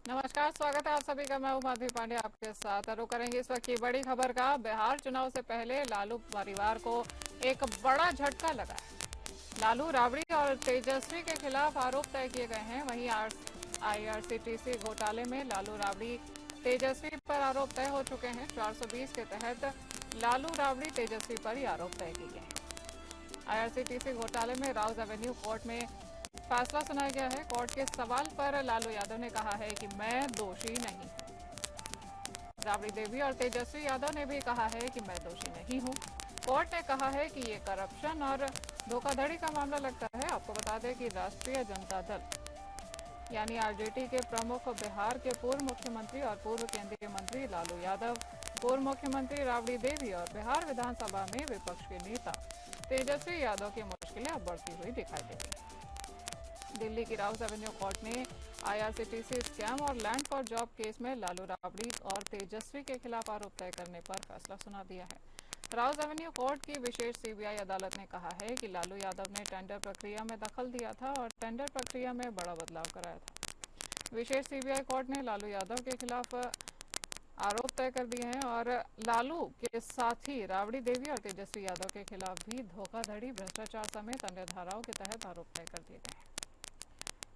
नमस्कार, स्वागत है आप सभी का। मैं हूं माधवी पांडे आपके साथ। रुक करेंगे इस वक्त की बड़ी खबर का। बिहार चुनाव से पहले लालू परिवार को एक बड़ा झटका लगा है। लालू, राबड़ी और तेजस्वी के खिलाफ आरोप तय किए गए हैं। वहीं आईआरसीटीसी घोटाले में लालू, राबड़ी, तेजस्वी पर आरोप तय हो चुके हैं। 420 के तहत लालू, राबड़ी, तेजस्वी पर ही आरोप तय किए गए हैं। आईआरसीटीसी घोटाले में राउज एवेन्यू कोर्ट में फैसला सुनाया गया है। कोर्ट के सवाल पर लालू यादव ने कहा है कि मैं दोषी नहीं हूं। राबड़ी देवी और तेजस्वी यादव ने भी कहा है कि मैं दोषी नहीं हूं। कोर्ट ने कहा है कि ये करप्शन और धोखाधड़ी का मामला लगता है। आपको बता दें कि राष्ट्रीय जनता दल यानी आरजेडी के प्रमुख बिहार के पूर्व मुख्यमंत्री और पूर्व केंद्रीय मंत्री लालू यादव, पूर्व मुख्यमंत्री राबड़ी देवी और बिहार विधानसभा में विपक्ष के नेता तेजस्वी यादव की मुश्किलें अब बढ़ती हुई दिखाई दे रही है। दिल्ली की राउज एवेन्यू कोर्ट ने आईआरसीटीसी स्कैम और लैंड फॉर जॉब केस में लालू, राबड़ी और तेजस्वी के खिलाफ आरोप तय करने पर फैसला सुना दिया है। राउज एवेन्यू कोर्ट की विशेष सीबीआई अदालत ने कहा है कि लालू यादव ने टेंडर प्रक्रिया में दखल दिया था और टेंडर प्रक्रिया में बड़ा बदलाव कराया था। विशेष सीबीआई कोर्ट ने लालू यादव के खिलाफ आरोप तय कर दिए हैं और लालू के साथ ही राबड़ी देवी और तेजस्वी यादव के खिलाफ भी धोखाधड़ी, भ्रष्टाचार समेत अन्य धाराओं के तहत आरोप तय कर दिए गए हैं।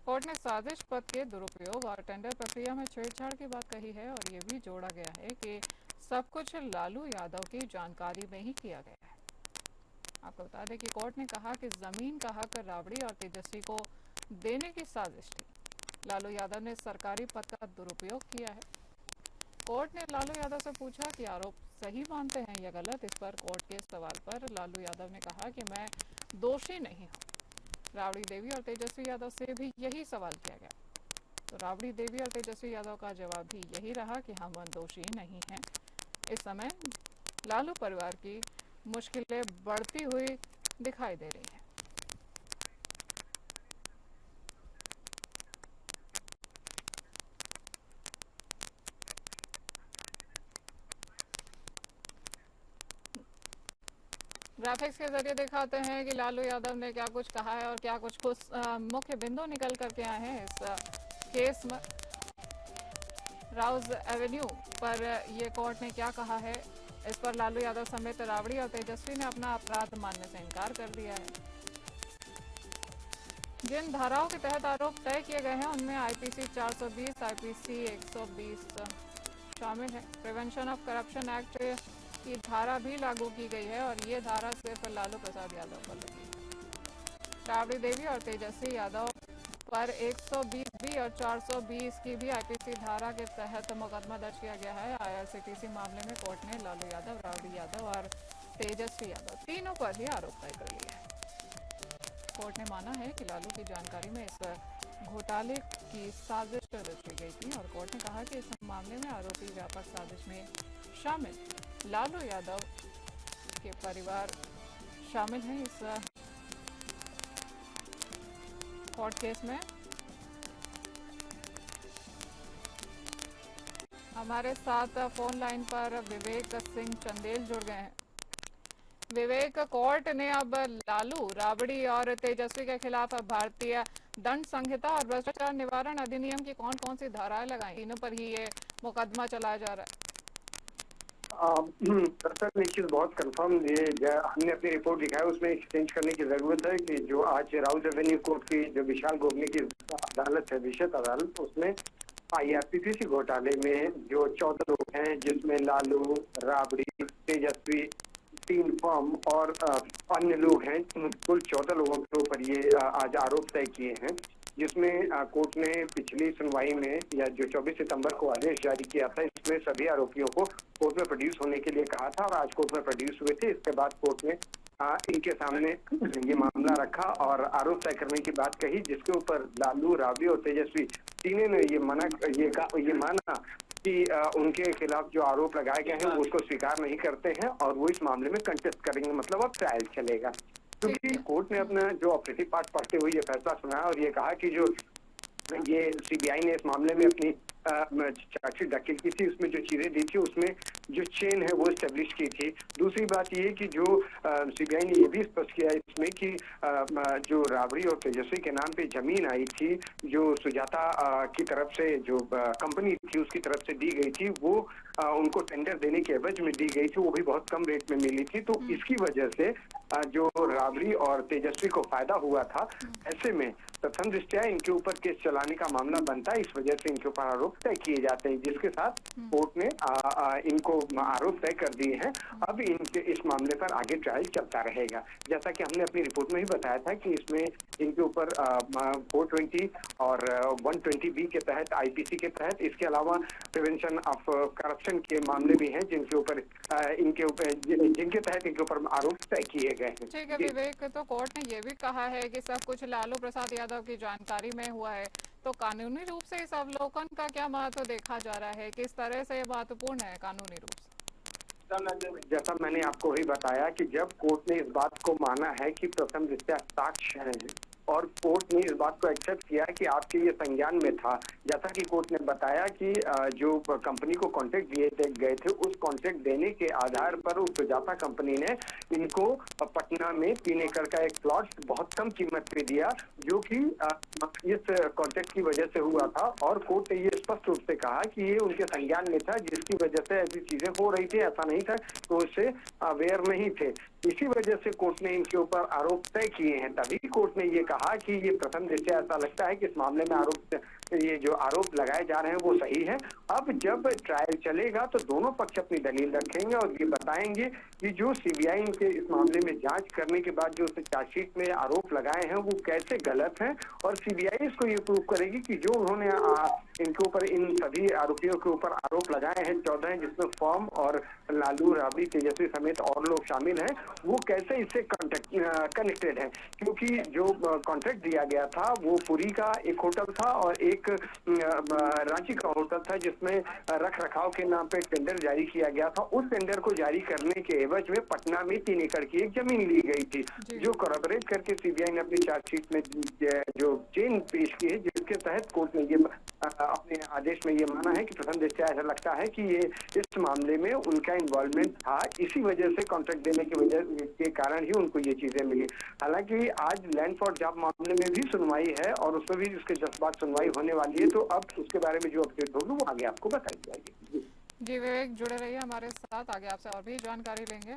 कोर्ट ने साजिश, पद के दुरुपयोग और टेंडर प्रक्रिया में छेड़छाड़ की बात कही है और ये भी जोड़ा गया है कि सब कुछ लालू यादव की जानकारी में ही किया गया है। आपको बता दें कि कोर्ट ने कहा कि जमीन का हक राबड़ी और तेजस्वी को देने की साजिश थी। लालू यादव ने सरकारी पद का दुरुपयोग किया है। कोर्ट ने लालू यादव से पूछा कि आरोप सही मानते हैं या गलत। इस पर कोर्ट के सवाल पर लालू यादव ने कहा कि मैं दोषी नहीं हूँ। राबड़ी देवी और तेजस्वी यादव से भी यही सवाल किया गया, तो राबड़ी देवी और तेजस्वी यादव का जवाब भी यही रहा कि हम दोषी नहीं हैं। इस समय लालू परिवार की मुश्किलें बढ़ती हुई दिखाई दे रही हैं। ग्राफिक्स के जरिए दिखाते हैं कि लालू यादव ने क्या कुछ कहा है और क्या कुछ मुख्य बिंदु निकल करके आए हैं इस केस में। राउज एवेन्यू पर ये कोर्ट ने क्या कहा है, इस पर लालू यादव समेत राबड़ी और तेजस्वी ने अपना अपराध मानने से इनकार कर दिया है। जिन धाराओं के तहत आरोप तय किए गए हैं उनमें आईपीसी 420, आईपीसी 120 शामिल है। प्रिवेंशन ऑफ करप्शन एक्ट की धारा भी लागू की गई है और ये धारा सिर्फ लालू प्रसाद यादव पर लगी है। राबड़ी देवी और तेजस्वी यादव पर 120 और 420 की भी आईपीसी धारा के तहत मुकदमा दर्ज किया गया है। आईआरसीटीसी मामले में कोर्ट ने लालू यादव, राबड़ी यादव और तेजस्वी यादव तीनों पर ही आरोप तय कर लिया है। कोर्ट ने माना है कि लालू की जानकारी में इस घोटाले की साजिश रची गई थी और कोर्ट ने कहा कि इस मामले में आरोपी व्यापक साजिश में शामिल लालू यादव के परिवार शामिल हैं इस कोर्ट केस में। हमारे साथ फोन लाइन पर विवेक सिंह चंदेल जुड़ गए हैं। विवेक, कोर्ट ने अब लालू, राबड़ी और तेजस्वी के खिलाफ भारतीय दंड संहिता और भ्रष्टाचार निवारण अधिनियम की कौन कौन सी धाराएं लगाई, इन्हों पर ही ये मुकदमा चलाया जा रहा है। दरअसल निश्चित बहुत कंफर्म ये हमने अपनी रिपोर्ट दिखाया, उसमें एक्सचेंज करने की जरूरत है कि जो आज राउज एवेन्यू कोर्ट की जो विशाल गोगने की अदालत है, विशेष अदालत, उसमें आईआरसीटीसी घोटाले में जो 14 लोग हैं, जिसमें लालू, राबड़ी, तेजस्वी, 3 फर्म और अन्य लोग हैं, कुल 14 लोगों के ऊपर ये आज आरोप तय किए हैं। जिसमें कोर्ट ने पिछली सुनवाई में या जो 24 सितंबर को आदेश जारी किया था, इसमें सभी आरोपियों को कोर्ट में प्रोड्यूस होने के लिए कहा था और आज कोर्ट में प्रोड्यूस हुए थे। इसके बाद कोर्ट ने इनके सामने ये मामला रखा और आरोप तय करने की बात कही, जिसके ऊपर लालू, राबड़ी और तेजस्वी तीनों ने ये माना कि उनके खिलाफ जो आरोप लगाए गए हैं वो उसको स्वीकार नहीं करते हैं और वो इस मामले में कंटेस्ट करेंगे, मतलब अब ट्रायल चलेगा। क्योंकि कोर्ट ने अपना जो ऑपरेटिव पार्ट पढ़ते हुए ये फैसला सुनाया और ये कहा कि जो ये सीबीआई ने इस मामले में अपनी चार्जशीट दाखिल की थी, उसमें जो चीजें दी थी उसमें जो चेन है वो एस्टेब्लिश की थी। दूसरी बात ये कि जो सीबीआई ने ये भी स्पष्ट किया इसमें कि जो राबड़ी और तेजस्वी के नाम पे जमीन आई थी, जो सुजाता की तरफ से जो कंपनी थी उसकी तरफ से दी गई थी, वो उनको टेंडर देने के एवज में दी गई थी, वो भी बहुत कम रेट में मिली थी। तो इसकी वजह से जो राबड़ी और तेजस्वी को फायदा हुआ था। ऐसे में प्रथम दृष्टया इनके ऊपर केस चलाने का मामला बनता है, इस वजह से इनके ऊपर आरोप तय किए जाते हैं, जिसके साथ कोर्ट ने इनको आरोप तय कर दिए हैं। अब इनके इस मामले पर आगे ट्रायल चलता रहेगा। जैसा कि हमने अपनी रिपोर्ट में ही बताया था कि इसमें इनके ऊपर 420 और 120B के तहत, आईपीसी के तहत, इसके अलावा प्रिवेंशन ऑफ करप्शन के मामले भी हैं जिनके तहत इनके ऊपर आरोप तय किए गए हैं। ठीक है विवेक, तो कोर्ट ने ये भी कहा है कि सब कुछ लालू प्रसाद यादव की जानकारी में हुआ है, तो कानूनी रूप से इस अवलोकन का क्या महत्व देखा जा रहा है, किस तरह से महत्वपूर्ण है कानूनी रूप से? जैसा मैंने आपको ही बताया कि जब कोर्ट ने इस बात को माना है कि प्रथम दृष्टया साक्ष्य है और कोर्ट ने इस बात को एक्सेप्ट किया कि आपके ये संज्ञान में था, जैसा कि कोर्ट ने बताया कि जो कंपनी को कॉन्ट्रैक्ट दिए गए थे, उस कॉन्ट्रैक्ट देने के आधार पर उस सुजाता कंपनी ने इनको पटना में 3 एकड़ का एक प्लॉट बहुत कम कीमत पे दिया, जो कि इस कॉन्ट्रैक्ट की वजह से हुआ था। और कोर्ट ने ये स्पष्ट रूप से कहा कि ये उनके संज्ञान में था, जिसकी वजह से ऐसी चीजें हो रही थी, ऐसा नहीं था तो उससे अवेयर नहीं थे। इसी वजह से कोर्ट ने इनके ऊपर आरोप तय किए हैं। तभी कोर्ट ने ये कहा कि ये प्रथम दृष्टया ऐसा लगता है कि इस मामले में ये जो आरोप लगाए जा रहे हैं वो सही है। अब जब ट्रायल चलेगा तो दोनों पक्ष अपनी दलील रखेंगे और ये बताएंगे कि जो सीबीआई के इस मामले में जांच करने के बाद जो चार्जशीट में आरोप लगाए हैं वो कैसे गलत हैं, और सीबीआई इसको ये प्रूव करेगी कि जो उन्होंने इनके ऊपर, इन सभी आरोपियों के ऊपर आरोप लगाए हैं 14 जिसमें फॉर्म और लालू, राबड़ी, तेजस्वी समेत और लोग शामिल हैं, वो कैसे इससे कनेक्टेड है। क्योंकि जो कॉन्ट्रैक्ट दिया गया था वो पुरी का एक होटल था और एक रांची का होटल था, जिसमें रख रखाव के नाम पे टेंडर जारी किया गया था। उस टेंडर को जारी करने के एवज में पटना में 3 एकड़ की एक जमीन ली गई थी, जो कोरबरेट करके सीबीआई ने अपनी चार्जशीट में जो चेन पेश की है, जिसके तहत कोर्ट ने ये अपने आदेश में ये माना है कि प्रथम दृष्टया ऐसा लगता है कि ये इस मामले में उनका इन्वॉल्वमेंट था, इसी वजह से कॉन्ट्रैक्ट देने की वजह के कारण ही उनको ये चीजें मिली। हालांकि आज लैंड फॉर जॉब मामले में भी सुनवाई है और उसमें भी उसके 10 बाद सुनवाई होने वाली है, तो अब उसके बारे में जो अपडेट होगी वो आगे आपको बताई जाएगी। जी विवेक, जुड़े रहिए हमारे साथ, आगे आपसे और भी जानकारी लेंगे।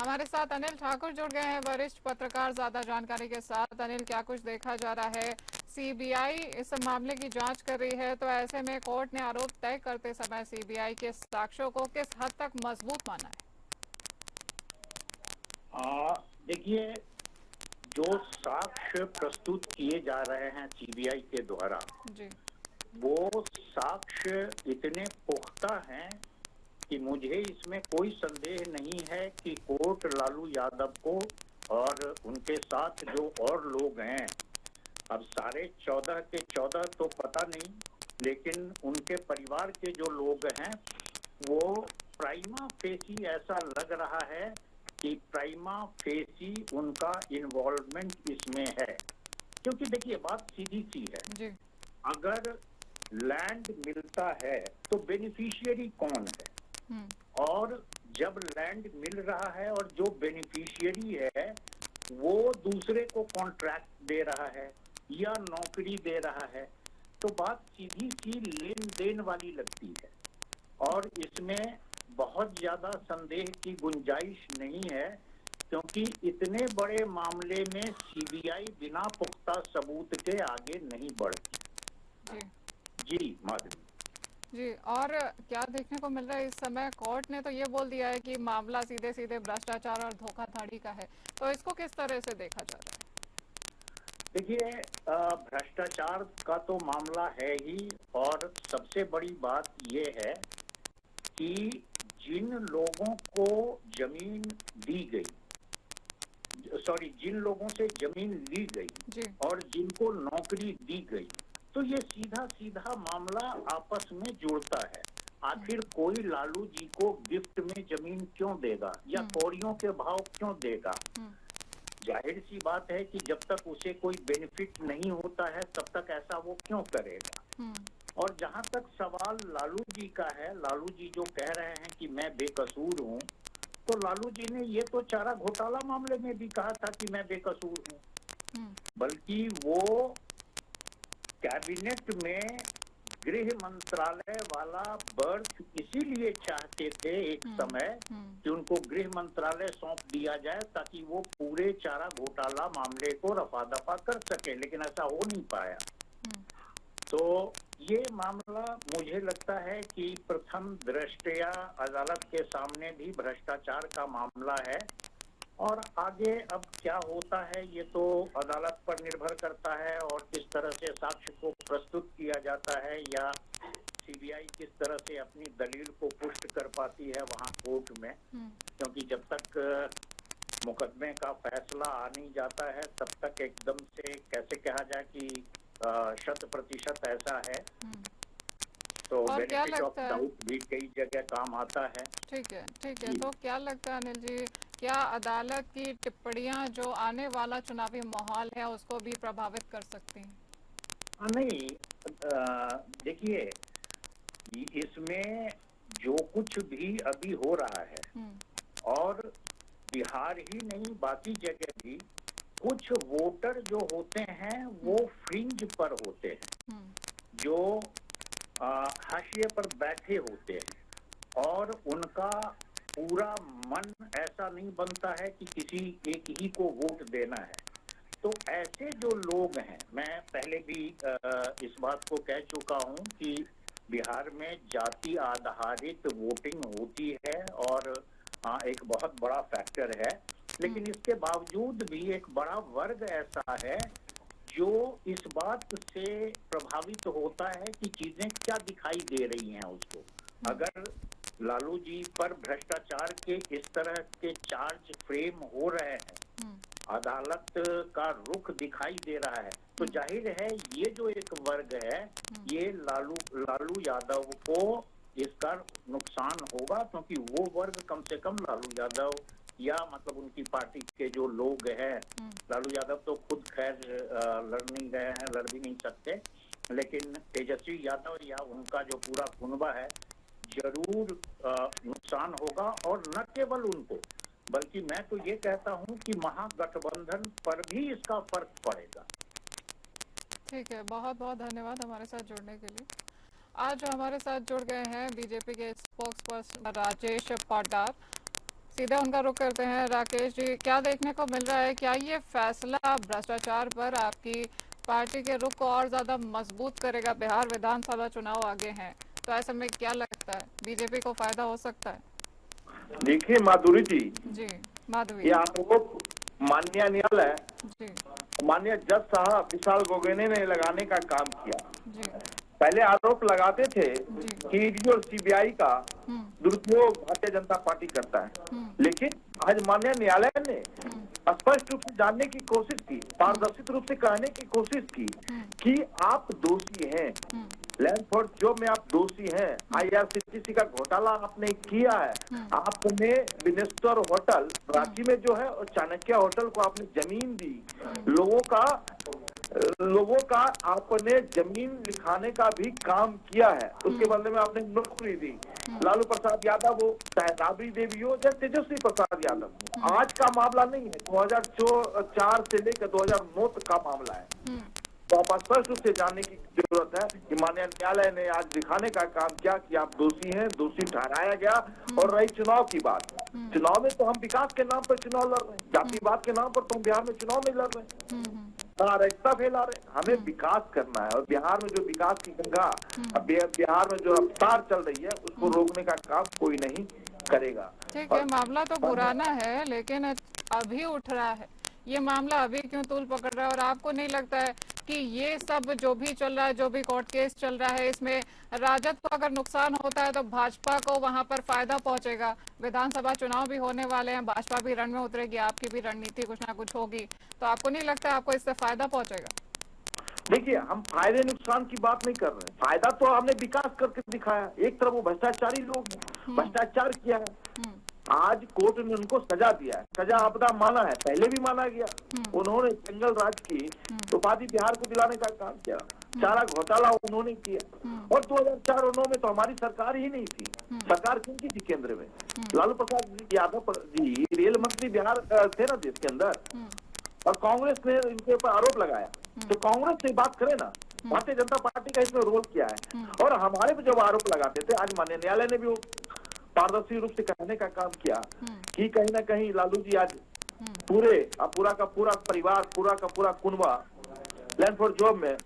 हमारे साथ अनिल ठाकुर जुड़ गए हैं, वरिष्ठ पत्रकार, ज्यादा जानकारी के साथ। अनिल, क्या कुछ देखा जा रहा है? सीबीआई इस मामले की जांच कर रही है, तो ऐसे में कोर्ट ने आरोप तय करते समय सीबीआई के साक्ष्यों को किस हद तक मजबूत माना है? देखिए, जो साक्ष्य प्रस्तुत किए जा रहे हैं सीबीआई के द्वारा जी, वो साक्ष्य इतने पुख्ता हैं कि मुझे इसमें कोई संदेह नहीं है कि कोर्ट लालू यादव को और उनके साथ जो और लोग हैं, अब सारे 14 के 14 तो पता नहीं, लेकिन उनके परिवार के जो लोग हैं वो प्राइमा फेसी ऐसा लग रहा है कि प्राइमा फेसी उनका इन्वॉल्वमेंट इसमें है। क्योंकि देखिए, बात सीधी सी है जी। अगर लैंड मिलता है तो बेनिफिशियरी कौन है, और जब लैंड मिल रहा है और जो बेनिफिशियरी है वो दूसरे को कॉन्ट्रैक्ट दे रहा है या नौकरी दे रहा है, तो बात सीधी सी लेन देन वाली लगती है और इसमें बहुत ज्यादा संदेह की गुंजाइश नहीं है, क्योंकि इतने बड़े मामले में सीबीआई बिना पुख्ता सबूत के आगे नहीं बढ़ती। जी माधवी जी, और क्या देखने को मिल रहा है इस समय? कोर्ट ने तो ये बोल दिया है कि मामला सीधे सीधे भ्रष्टाचार और धोखाधड़ी का है, तो इसको किस तरह से देखा जा रहा है? देखिए, भ्रष्टाचार का तो मामला है ही, और सबसे बड़ी बात ये है कि जिन लोगों को जमीन दी गई, जिन लोगों से जमीन ली गई और जिनको नौकरी दी गई, तो ये सीधा सीधा मामला आपस में जुड़ता है। आखिर कोई लालू जी को गिफ्ट में जमीन क्यों देगा या कौड़ियों के भाव क्यों देगा? जाहिर सी बात है कि जब तक उसे कोई बेनिफिट नहीं होता है तब तक ऐसा वो क्यों करेगा। और जहां तक सवाल लालू जी का है, लालू जी जो कह रहे हैं कि मैं बेकसूर हूं, तो लालू जी ने ये तो चारा घोटाला मामले में भी कहा था कि मैं बेकसूर हूं, बल्कि वो कैबिनेट में गृह मंत्रालय वाला बर्थ इसीलिए चाहते थे एक समय कि उनको गृह मंत्रालय सौंप दिया जाए ताकि वो पूरे चारा घोटाला मामले को रफा दफा कर सके, लेकिन ऐसा हो नहीं पाया। तो ये मामला मुझे लगता है कि प्रथम दृष्टया अदालत के सामने भी भ्रष्टाचार का मामला है, और आगे अब क्या होता है ये तो अदालत पर निर्भर करता है, और किस तरह से साक्ष्य को प्रस्तुत किया जाता है, या सीबीआई किस तरह से अपनी दलील को पुष्ट कर पाती है वहां कोर्ट में, क्योंकि जब तक मुकदमे का फैसला आ नहीं जाता है तब तक एकदम से कैसे कहा जाए कि 100% ऐसा है। तो बेनिफिट ऑफ डाउट भी कई जगह काम आता है। ठीक है, ठीक है। तो क्या लगता है अनिल जी, क्या अदालत की टिप्पणियां जो आने वाला चुनावी माहौल है उसको भी प्रभावित कर सकती हैं? नहीं, देखिए इसमें जो कुछ भी अभी हो रहा है, और बिहार ही नहीं बाकी जगह भी कुछ वोटर जो होते हैं वो फ्रिंज पर होते हैं, जो हाशिए पर बैठे होते हैं, और उनका पूरा मन ऐसा नहीं बनता है कि किसी एक ही को वोट देना है। तो ऐसे जो लोग हैं, मैं पहले भी इस बात को कह चुका हूं कि बिहार में जाति आधारित वोटिंग होती है, और एक बहुत बड़ा फैक्टर है, लेकिन इसके बावजूद भी एक बड़ा वर्ग ऐसा है जो इस बात से प्रभावित होता है कि चीजें क्या दिखाई दे रही हैं उसको। अगर लालू जी पर भ्रष्टाचार के इस तरह के चार्ज फ्रेम हो रहे हैं, अदालत का रुख दिखाई दे रहा है, तो जाहिर है ये जो एक वर्ग है ये लालू यादव को इसका नुकसान होगा, क्योंकि वो वर्ग कम से कम लालू यादव या मतलब उनकी पार्टी के जो लोग हैं, लालू यादव तो खुद खैर लड़ नहीं गए हैं, लड़ भी नहीं सकते, लेकिन तेजस्वी यादव या उनका जो पूरा कुनबा है जरूर नुकसान होगा, और न केवल उनको बल्कि मैं तो ये कहता हूं कि महागठबंधन पर भी इसका फर्क पड़ेगा। ठीक है, बहुत बहुत धन्यवाद हमारे साथ जुड़ने के लिए। आज हमारे साथ जुड़ गए हैं बीजेपी के स्पोक्स पर्सन राजेश पाटीदार। सीधे उनका रुख करते हैं। राकेश जी, क्या देखने को मिल रहा है, क्या ये फैसला भ्रष्टाचार पर आपकी पार्टी के रुख को और ज्यादा मजबूत करेगा? बिहार विधानसभा चुनाव आगे हैं, तो ऐसे में क्या लगता है बीजेपी को फायदा हो सकता है? देखिए माधुरी जी माधुरी, ये आरोप माननीय न्यायालय माननीय जज साहब विशाल गोगोई ने लगाने का काम किया। जी, पहले आरोप लगाते थे कि ईडी और सीबीआई का दुरुपयोग भारतीय जनता पार्टी करता है, लेकिन आज माननीय न्यायालय ने स्पष्ट रूप से जानने की कोशिश की, पारदर्शी रूप से कहने की कोशिश की कि आप दोषी हैं, लैंड फोर्स जो में आप दोषी हैं, IRCTC का घोटाला आपने किया है, आपने विनेश्वर होटल रांची में जो है और चाणक्य होटल को आपने जमीन दी, लोगों का आपने जमीन लिखाने का भी काम किया है, उसके बदले में आपने नौकरी दी। लालू प्रसाद यादव हो चाहे राबड़ी देवी हो चाहे तेजस्वी प्रसाद यादव, आज का मामला नहीं है, 2004 से लेकर 2009 तक का मामला है। तो आप स्पष्ट रूप से जानने की जरूरत है कि माननीय न्यायालय ने आज दिखाने का काम किया कि आप दोषी हैं, दोषी ठहराया गया। और रही चुनाव की बात, चुनाव में तो हम विकास के नाम पर चुनाव लड़ रहे हैं, जातिवाद के नाम पर तो हम बिहार में चुनाव में लड़ रहे हैं, अराजकता फैला रहे हैं। हमें विकास करना है, और बिहार में जो विकास की गंगा, बिहार में जो रफ्तार चल रही है उसको रोकने का काम कोई नहीं करेगा। ठीक है, मामला तो पुराना है लेकिन अभी उठ रहा है, ये मामला अभी क्यों तूल पकड़ रहा है? और आपको नहीं लगता है कि ये सब जो भी चल रहा है, जो भी कोर्ट केस चल रहा है, इसमें राजद को अगर नुकसान होता है तो भाजपा को वहां पर फायदा पहुंचेगा? विधानसभा चुनाव भी होने वाले हैं, भाजपा भी रण में उतरेगी, आपकी भी रणनीति कुछ ना कुछ होगी, तो आपको नहीं लगता है आपको इससे फायदा पहुंचेगा? देखिए, हम फायदे नुकसान की बात नहीं कर रहे हैं, फायदा तो हमने विकास करके दिखाया। एक तरफ वो भ्रष्टाचारी लोग हैं, भ्रष्टाचार किया है, आज कोर्ट ने उनको सजा दिया है, सजा आपदा माना है, पहले भी माना गया। उन्होंने जंगल राज की उपाधि बिहार को दिलाने का काम किया, चारा घोटाला उन्होंने किया। और 2004 और 2009 में तो हमारी सरकार ही नहीं थी, सरकार किनकी थी केंद्र में? लालू प्रसाद यादव जी रेल मंत्री बिहार थे ना देश के अंदर, और कांग्रेस ने इनके ऊपर आरोप लगाया। तो कांग्रेस से बात करें ना, भारतीय जनता पार्टी का इसमें रोल क्या है? और हमारे पे जब आरोप लगाते थे, आज माननीय न्यायालय ने भी वो पारदर्शी रूप से कहने का काम किया कि कहीं ना कहीं लालू जी आज पूरा का पूरा परिवार, पूरा का पूरा कुनबा लैंड फॉर जॉब में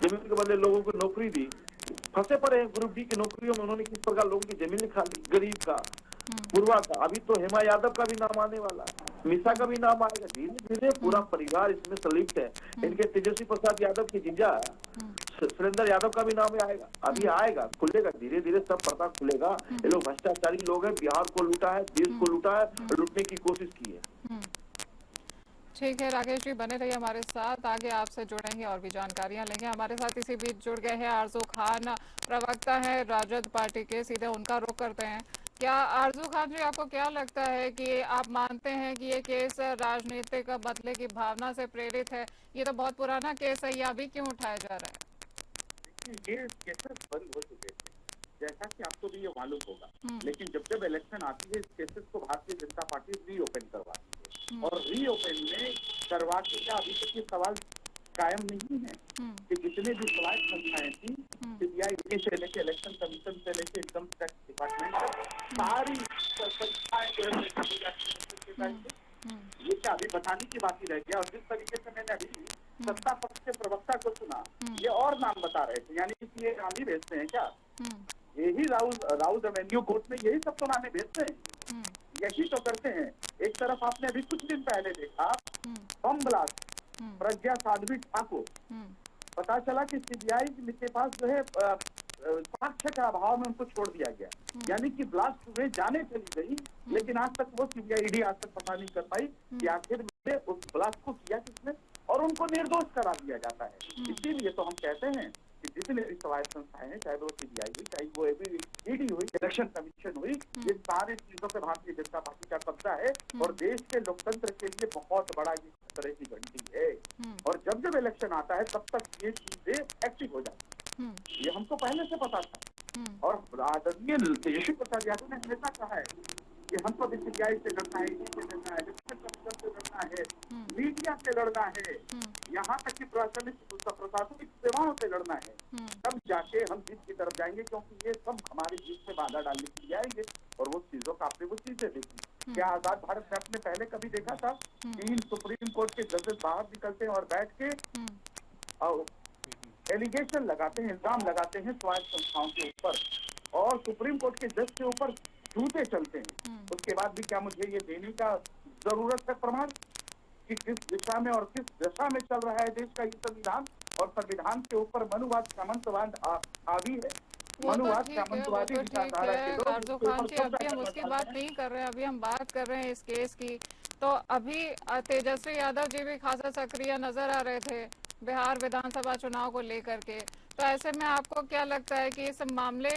जमीन के बदले लोगों को नौकरी दी, फंसे पड़े हैं। ग्रुप डी की नौकरियों में उन्होंने किस प्रकार लोगों की जमीन निकाल ली, गरीब का, पूर्वा का। अभी तो हेमा यादव का भी नाम आने वाला, मिसा का भी नाम आएगा। धीरे धीरे पूरा परिवार इसमें संलिप्त है। इनके तेजस्वी प्रसाद यादव की जीजा सुरेंद्र यादव का भी नाम आएगा, अभी आएगा, खुलेगा, धीरे धीरे सब पर्दा खुलेगा। ये लोग भ्रष्टाचारी लोग हैं, बिहार को लूटा है, देश को लूटा है, लूटने की कोशिश की है। ठीक है राकेश जी, बने रहिए हमारे साथ, आगे आपसे जुड़ेंगे और भी जानकारियां लेंगे। हमारे साथ इसी बीच जुड़ गए हैं आरजू खान, प्रवक्ता है राजद पार्टी के, सीधे उनका रुख करते हैं। क्या आरजू खान जी, आपको क्या लगता है कि आप मानते हैं कि ये केस राजनीतिक बदले की भावना से प्रेरित है? ये तो बहुत पुराना केस है, ये अभी क्यों उठाया जा रहा है? ये केसेस बंद हो चुके थे, जैसा कि आपको भी ये मालूम होगा। लेकिन जब जब इलेक्शन आती है, इस केसेस को भारतीय जनता पार्टी रीओपन करवाती है, और रीओपन में करवा के क्या अभी तक ये सवाल कायम नहीं है कि जितने भी स्वायत्त संस्थाएं थी, सीबीआई से लेके इलेक्शन कमीशन से लेके इनकम टैक्स डिपार्टमेंट तक, सारी संस्थाएं जो है ये क्या अभी बताने की बात ही रह गया। और जिस तरीके से मैंने अभी सत्ता पक्ष के प्रवक्ता को सुना, ये और नाम बता रहे थे, यानी कि ये गांधी भेजते हैं क्या? यही राउज एवेन्यू कोर्ट में यही सब तो नामे भेजते हैं, यही तो करते हैं। एक तरफ आपने अभी कुछ दिन पहले देखा बम ब्लास्ट प्रज्ञा साध्वी ठाकुर, पता चला कि सीबीआई के पास जो है साक्ष्य का अभाव में उनको छोड़ दिया गया, यानी कि ब्लास्ट हुए जाने चली गई, लेकिन आज तक वो सीबीआई ईडी आज तक पता नहीं कर पाई कि आखिर में उस ब्लास्ट को किया किसने, और उनको निर्दोष करार दिया जाता है। इसीलिए तो हम कहते हैं कि जितने भी स्वायत्त संस्थाएं हैं, चाहे वो सीबीआई हुई, चाहे वो ईडी हुई, इलेक्शन कमीशन हुई, ये सारी चीजों पे भारतीय जनता पार्टी का कब्जा है, और देश के लोकतंत्र के लिए बहुत बड़ा ये खतरे की घंटी है। और जब जब इलेक्शन आता है, तब तक ये चीजें एक्टिव हो जाती है, ये हमको पहले से पता था। और आदरणीय तेजस्वी प्रसाद यादव ने हमेशा कहा है कि हमको भी सीबीआई से लड़ना है, ईडी से लड़ना है, इलेक्शन कमीशन से लड़ना है, मीडिया से लड़ना है, यहाँ तक कि प्रशासनिक सेवाओं से लड़ना है, तब जाके हम जीत की तरफ जाएंगे, क्योंकि ये सब हमारी जीत में बाधा डालने के लिए आएंगे। और वो चीजों का आपने वो चीजें देखी, क्या आजाद भारत में आपने पहले कभी देखा था 3 सुप्रीम कोर्ट के जजेस बाहर निकलते हैं और बैठ के एलिगेशन लगाते हैं, इल्जाम लगाते हैं स्वायत्त संस्थाओं के ऊपर, और सुप्रीम कोर्ट के जज के ऊपर झूठे चलते हैं। उसके बाद भी क्या मुझे ये देने का जरूरत है प्रमाण कि किस दिशा में और किस दशा में चल रहा है देश का ये संविधान, और संविधान के ऊपर मनुवाद सामंतवाद हावी है। मनुवाद सामंतवादी विचारधारा के लोग, आरजू खान जी, अभी हम उसकी बात नहीं कर रहे हैं, अभी हम बात कर रहे हैं इस केस की। तो अभी तेजस्वी यादव जी भी खासा सक्रिय नजर आ रहे थे बिहार विधानसभा चुनाव को लेकर के, तो ऐसे में आपको क्या लगता है कि इस मामले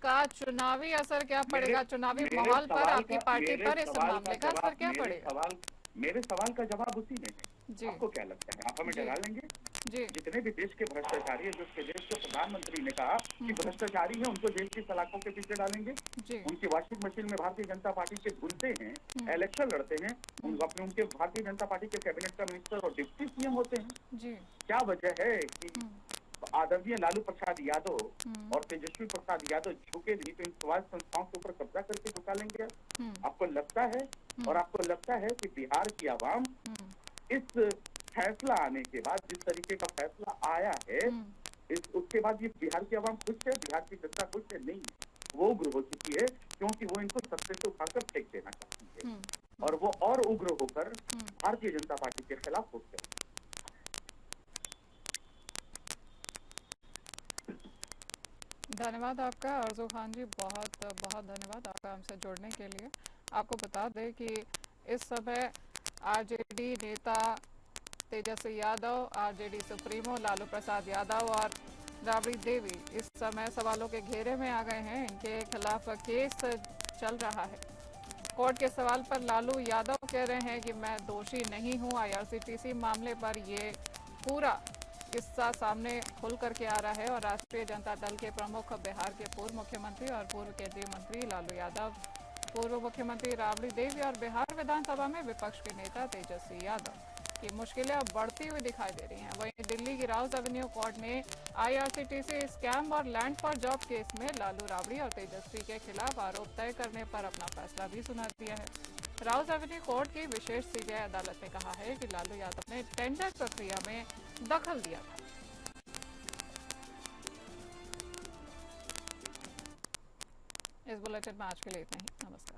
का चुनावी असर क्या पड़ेगा, चुनावी माहौल पर, आपकी पार्टी पर इस मामले का असर क्या पड़ेगा? मेरे सवाल का जवाब उसी में है। आपको क्या लगता है, आप हमें डरा लेंगे? जितने भी देश के भ्रष्टाचारी है, जो देश के प्रधानमंत्री ने कहा कि भ्रष्टाचारी है, उनको जेल की सलाखों के पीछे डालेंगे, उनकी वॉशिंग मशीन में भारतीय जनता पार्टी के घुलते हैं, इलेक्शन लड़ते हैं, उनके भारतीय जनता पार्टी के कैबिनेट का मिनिस्टर और डिप्टी सीएम होते हैं। क्या वजह है कि आदरणीय लालू प्रसाद यादव और तेजस्वी प्रसाद यादव झुके नहीं, तो इन स्वायत्त संस्थाओं के ऊपर कब्जा करके झुका लेंगे? आपको लगता है, और आपको लगता है कि बिहार की आवाम इस फैसला आने के बाद, जिस तरीके का फैसला आया है, उसके बाद ये बिहार की आवाम खुश है, बिहार की जनता खुश है? नहीं, वो उग्र हो चुकी है, क्योंकि वो इनको सत्ते से उठाकर फेंक देना चाहती है, और वो और उग्र होकर भारतीय जनता पार्टी के खिलाफ उठ गए। धन्यवाद आपका आरजू खान जी, बहुत बहुत धन्यवाद आपका हमसे जुड़ने के लिए। आपको बता दें कि इस समय आरजेडी नेता तेजस्वी यादव, आरजेडी सुप्रीमो लालू प्रसाद यादव और राबड़ी देवी इस समय सवालों के घेरे में आ गए हैं। इनके खिलाफ केस चल रहा है। कोर्ट के सवाल पर लालू यादव कह रहे हैं कि मैं दोषी नहीं हूं। आईआरसीटीसी मामले पर ये पूरा किस्सा सामने खुल करके आ रहा है और राष्ट्रीय जनता दल के प्रमुख, बिहार के पूर्व मुख्यमंत्री और पूर्व केंद्रीय मंत्री लालू यादव, पूर्व मुख्यमंत्री राबड़ी देवी और बिहार विधानसभा में विपक्ष के नेता तेजस्वी यादव की मुश्किलें अब बढ़ती हुई दिखाई दे रही हैं। वहीं दिल्ली की राउज एवेन्यू कोर्ट ने आईआरसीटीसी स्कैम और लैंड फॉर जॉब केस में लालू राबड़ी और तेजस्वी के खिलाफ आरोप तय करने पर अपना फैसला भी सुना दिया है। राउज एवेन्यू कोर्ट की विशेष सीबीआई अदालत ने कहा है कि लालू यादव ने टेंडर प्रक्रिया में दखल दिया था। इस बुलेटिन में आज के लिए इतना ही। नमस्कार।